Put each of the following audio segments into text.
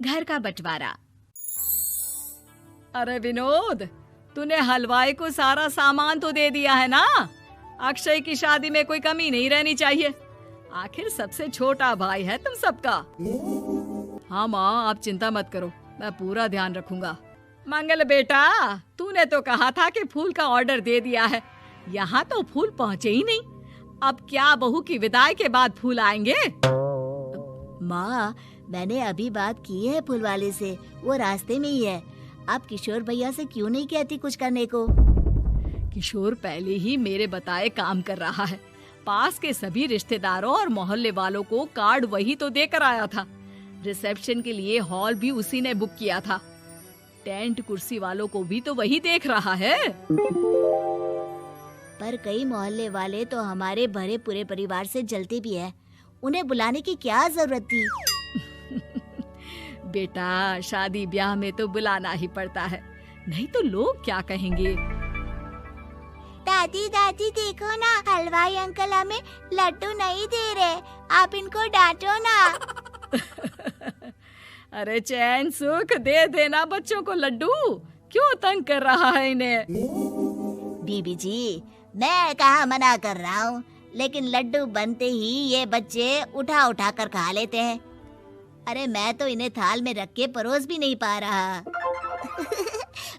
घर का बंटवारा। अरे विनोद, तूने हलवाई को सारा सामान तो दे दिया है ना? अक्षय की शादी में कोई कमी नहीं रहनी चाहिए। आखिर सबसे छोटा भाई है तुम सबका। हाँ माँ, आप चिंता मत करो, मैं पूरा ध्यान रखूंगा। मंगल बेटा, तूने तो कहा था कि फूल का ऑर्डर दे दिया है, यहाँ तो फूल पहुँचे ही नहीं। अब क्या बहू की विदाई के बाद फूल आएंगे? माँ, मैंने अभी बात की है फूल वाले से, वो रास्ते में ही है। आप किशोर भैया से क्यों नहीं कहती कुछ करने को? किशोर पहले ही मेरे बताए काम कर रहा है। पास के सभी रिश्तेदारों और मोहल्ले वालों को कार्ड वही तो देकर आया था। रिसेप्शन के लिए हॉल भी उसी ने बुक किया था। टेंट कुर्सी वालों को भी तो वही देख रहा है। पर कई मोहल्ले वाले तो हमारे भरे पूरे परिवार से जलते भी है, उन्हें बुलाने की क्या जरूरत थी? बेटा, शादी ब्याह में तो बुलाना ही पड़ता है, नहीं तो लोग क्या कहेंगे। दादी दादी देखो ना, हलवाई अंकल हमें लड्डू नहीं दे रहे, आप इनको डांटो ना। अरे चैन सुख दे देना बच्चों को लड्डू, क्यों तंग कर रहा है इन्हें? बीबी जी, मैं कहाँ मना कर रहा हूँ, लेकिन लड्डू बनते ही ये बच्चे उठा उठा कर खा लेते हैं। अरे मैं तो इन्हें थाल में रख के परोस भी नहीं पा रहा।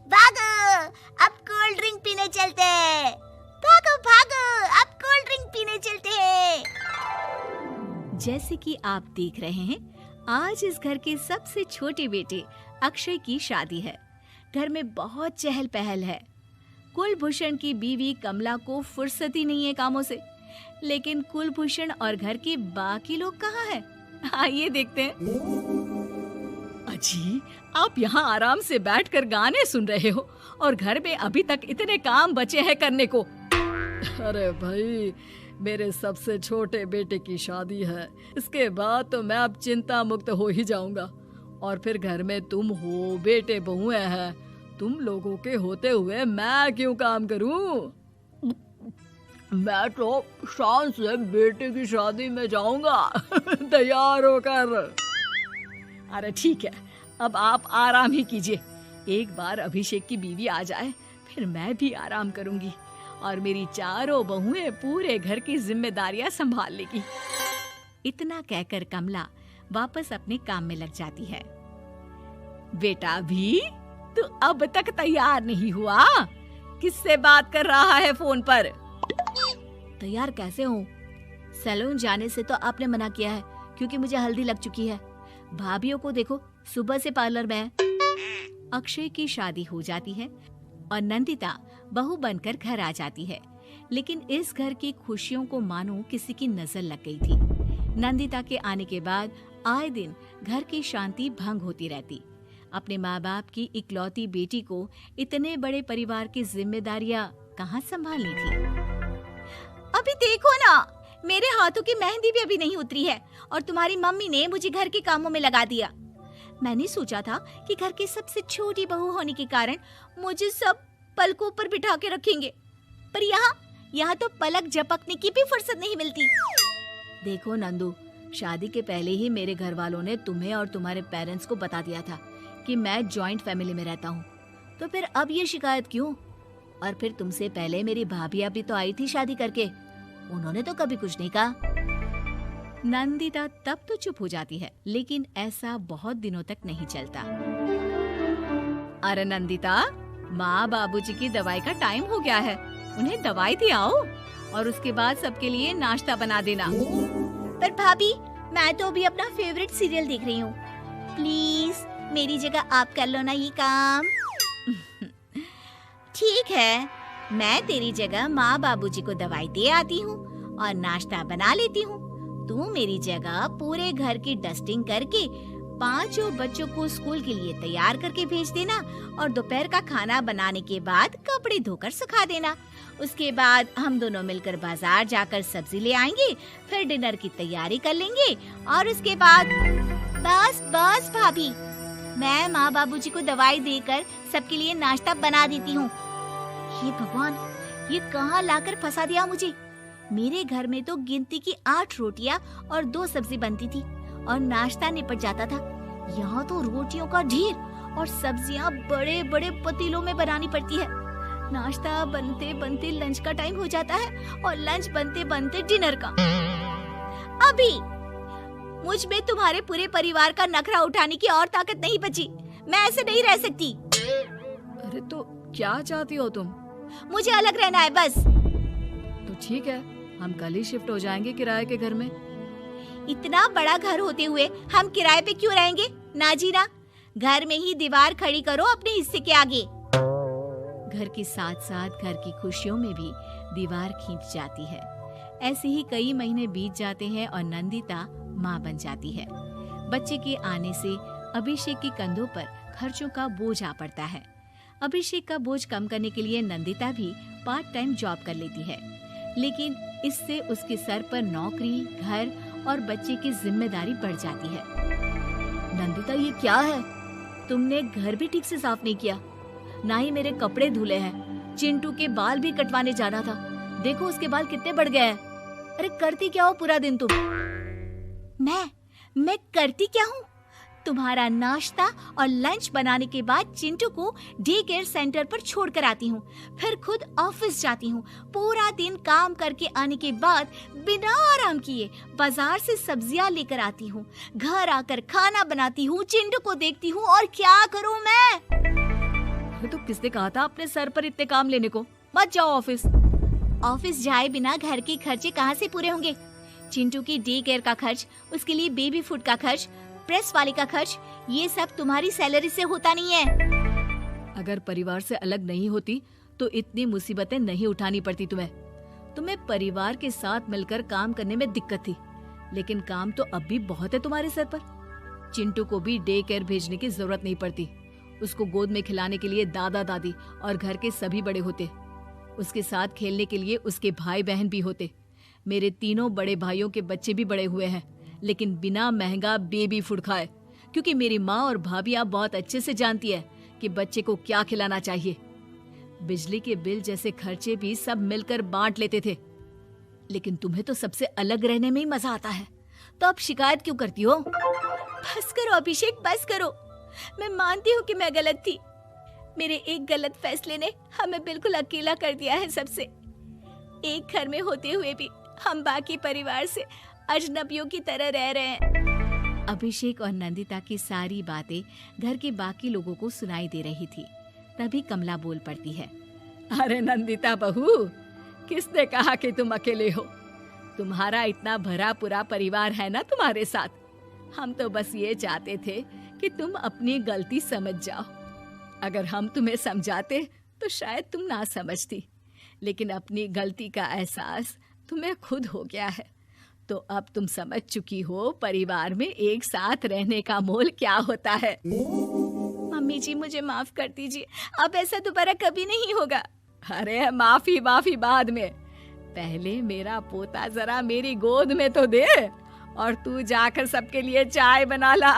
भागो, अब कोल्ड ड्रिंक पीने चलते हैं। भागो भागो, अब कोल्ड ड्रिंक पीने चलते हैं। जैसे कि आप देख रहे हैं, आज इस घर के सबसे छोटे बेटे अक्षय की शादी है। घर में बहुत चहल पहल है। कुलभूषण की बीवी कमला को फुर्सत ही नहीं है कामों से, लेकिन कुलभूषण और घर के बाकी लोग कहाँ हैं? आइए देखते हैं। अजी, आप यहाँ आराम से बैठकर गाने सुन रहे हो और घर में अभी तक इतने काम बचे हैं करने को। अरे भाई, मेरे सबसे छोटे बेटे की शादी है, इसके बाद तो मैं अब चिंता मुक्त हो ही जाऊंगा। और फिर घर में तुम हो, बेटे बहुएं हैं, तुम लोगों के होते हुए मैं क्यों काम करूं? मैं तो शान से बेटे की शादी में जाऊंगा तैयार होकर। अरे ठीक है, अब आप आराम ही कीजिए। एक बार अभिषेक की बीवी आ जाए, फिर मैं भी आराम करूंगी और मेरी चारों बहुएं पूरे घर की जिम्मेदारियां संभाल लेगी। इतना कहकर कमला वापस अपने काम में लग जाती है। बेटा भी, तू अब तक तैयार नहीं हुआ? किससे बात कर रहा है फोन पर? तैयार कैसे हूँ? सैलून जाने से तो आपने मना किया है, क्योंकि मुझे हल्दी लग चुकी है। भाभियों को देखो, सुबह से पार्लर में है। अक्षय की शादी हो जाती है और नंदिता बहू बनकर घर आ जाती है, लेकिन इस घर की खुशियों को मानो किसी की नजर लग गई थी। नंदिता के आने के बाद आए दिन घर की शांति भंग होती रहती। अपने माँ बाप की इकलौती बेटी को इतने बड़े परिवार की जिम्मेदारियां कहाँ संभालनी थी? अभी देखो ना, मेरे हाथों की मेहंदी भी अभी नहीं उतरी है और तुम्हारी मम्मी ने मुझे घर के कामों में लगा दिया। मैंने सोचा था कि घर की सबसे छोटी बहू होने के कारण मुझे सब पलकों पर बिठा के रखेंगे, पर यहाँ तो पलक झपकने की भी फुर्सत नहीं मिलती। देखो नंदू, शादी के पहले ही मेरे घर वालों ने तुम्हें और तुम्हारे पेरेंट्स को बता दिया था कि मैं जॉइंट फैमिली में रहता हूँ, तो फिर अब ये शिकायत क्यों? और फिर तुमसे पहले मेरी भाभी भी तो आई थी शादी करके, उन्होंने तो कभी कुछ नहीं कहा। नंदिता तब तो चुप हो जाती है, लेकिन ऐसा बहुत दिनों तक नहीं चलता। अरे नंदिता, माँ बाबूजी की दवाई का टाइम हो गया है, उन्हें दवाई दिलाओ और उसके बाद सबके लिए नाश्ता बना देना। पर भाभी, मैं तो अभी अपना फेवरेट सीरियल देख रही हूँ, प्लीज मेरी जगह आप कर लो ना ये काम। ठीक है, मैं तेरी जगह माँ बाबूजी को दवाई दे आती हूँ और नाश्ता बना लेती हूँ। तू मेरी जगह पूरे घर की डस्टिंग करके 5 बच्चों को स्कूल के लिए तैयार करके भेज देना और दोपहर का खाना बनाने के बाद कपड़े धोकर सुखा देना। उसके बाद हम दोनों मिलकर बाजार जाकर सब्जी ले आएंगे, फिर डिनर की तैयारी कर लेंगे और उसके बाद बस भाभी, मैं माँ बाबूजी को दवाई देकर सबके लिए नाश्ता बना देती हूँ। हे भगवान, ये कहाँ लाकर फंसा दिया मुझे। मेरे घर में तो गिनती की 8 रोटियां और 2 सब्जी बनती थी और नाश्ता निपट जाता था, यहाँ तो रोटियों का ढेर और सब्जियाँ बड़े बड़े पतीलों में बनानी पड़ती है। नाश्ता बनते बनते लंच का टाइम हो जाता है और लंच बनते बनते डिनर का। अभी मुझ में तुम्हारे पूरे परिवार का नखरा उठाने की और ताकत नहीं बची। मैं ऐसे नहीं रह सकती। अरे तो क्या चाहती हो तुम? मुझे अलग रहना है बस। तो ठीक है, हम कल ही शिफ्ट हो जाएंगे किराए के घर में। इतना बड़ा घर होते हुए हम किराए पे क्यों रहेंगे? ना जी ना, घर में ही दीवार खड़ी करो अपने हिस्से के आगे। घर के साथ साथ घर की खुशियों में भी दीवार खींच जाती है। ऐसे ही कई महीने बीत जाते हैं और नंदिता माँ बन जाती है। बच्चे के आने से अभिषेक के कंधों पर खर्चों का बोझ आ पड़ता है। अभिषेक का बोझ कम करने के लिए नंदिता भी पार्ट टाइम जॉब कर लेती है, लेकिन इससे उसके सर पर नौकरी, घर और बच्चे की जिम्मेदारी बढ़ जाती है। नंदिता, ये क्या है? तुमने घर भी ठीक से साफ नहीं किया, ना ही मेरे कपड़े धुले हैं। चिंटू के बाल भी कटवाने जाना था, देखो उसके बाल कितने बढ़ गए हैं। अरे करती क्या हो पूरा दिन तुम? मैं करती क्या हूँ? तुम्हारा नाश्ता और लंच बनाने के बाद चिंटू को डे केयर सेंटर पर छोड़ कर आती हूँ, फिर खुद ऑफिस जाती हूँ। पूरा दिन काम करके आने के बाद बिना आराम किए बाजार से सब्जियाँ लेकर आती हूँ, घर आकर खाना बनाती हूँ, चिंटू को देखती हूँ और क्या करूँ मैं? तो किसने कहा था अपने सर पर इतने काम लेने को? मत जाओ ऑफिस। ऑफिस जाए बिना घर के खर्चे कहाँ से पूरे होंगे? चिंटू की डे केयर का खर्च, उसके लिए बेबी फूड का खर्च, प्रेस वाले का खर्च, ये सब तुम्हारी सैलरी से होता नहीं है। अगर परिवार से अलग नहीं होती तो इतनी मुसीबतें नहीं उठानी पड़ती तुम्हें परिवार के साथ मिलकर काम करने में दिक्कत थी, लेकिन काम तो अब भी बहुत है तुम्हारे सर पर। चिंटू को भी डे केयर भेजने की जरूरत नहीं पड़ती। उसको गोद में खिलाने के लिए दादा दादी और घर के सभी बड़े होते। उसके साथ खेलने के लिए उसके भाई बहन भी होते। मेरे तीनों बड़े भाइयों के बच्चे भी बड़े हुए हैं, लेकिन बिना महंगा बेबी फूड खाए, क्योंकि मेरी माँ और भाभियाँ बहुत अच्छे से जानती है कि बच्चे को क्या खिलाना चाहिए। बिजली के बिल जैसे खर्चे भी सब मिलकर बांट लेते थे। लेकिन तुम्हें तो सबसे अलग रहने में ही मजा आता है, तो अब शिकायत क्यों करती हो? बस करो अभिषेक, बस करो। मैं मानती हूँ कि मैं गलत थी। मेरे एक गलत फैसले ने हमें बिल्कुल अकेला कर दिया है सबसे। एक घर में होते हुए भी हम बाकी परिवार से अजनबियों की तरह रह रहे हैं। अभिषेक और नंदिता की सारी बातें घर के बाकी लोगों को सुनाई दे रही थी। तभी कमला बोल पड़ती है। अरे नंदिता बहू, किसने कहा कि तुम अकेले हो? तुम्हारा इतना भरा पूरा परिवार है ना तुम्हारे साथ। हम तो बस ये चाहते थे कि तुम अपनी गलती समझ जाओ। अगर हम तुम्हें समझाते तो शायद तुम ना समझती, लेकिन अपनी गलती का एहसास तुम्हें खुद हो गया है, तो अब तुम समझ चुकी हो परिवार में एक साथ रहने का मोल क्या होता है। मम्मी जी, मुझे माफ कर दीजिए, अब ऐसा दोबारा कभी नहीं होगा। अरे माफी बाद में, पहले मेरा पोता जरा मेरी गोद में तो दे, और तू जाकर सबके लिए चाय बना ला।